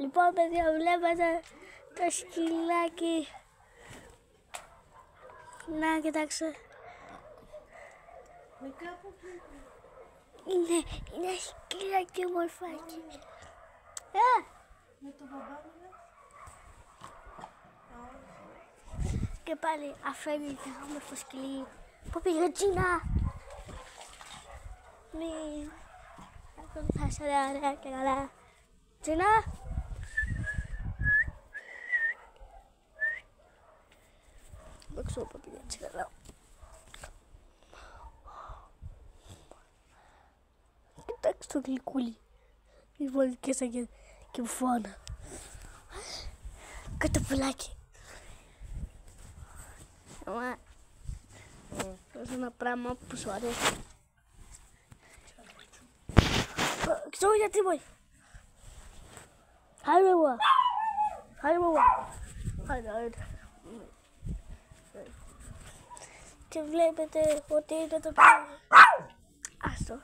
Λοιπόν, παιδιά, βλέπετε το σκυλάκι. Να, κοιτάξτε. Είναι σκυλάκι μορφάκι. Με το μπαμπά μου. Και πάλι αφήνει το όμορφο σκυλί. Πού πήγε η Τζίνα? Μη. Θα είσαι ωραία και καλά. Τζίνα. Δεν ξέρω πού πήγε η Τζίνα. Κοιτάξτε το γλυκούλι. Λοιπόν, και σαν και φώνα. Κάτω πουλάκι. Μα, είναι ένα πράγμα που σου αρέσει. Ξέρω γιατί μπορεί. Χάρη. Και βλέπετε ότι είναι το πράγμα. Άστο.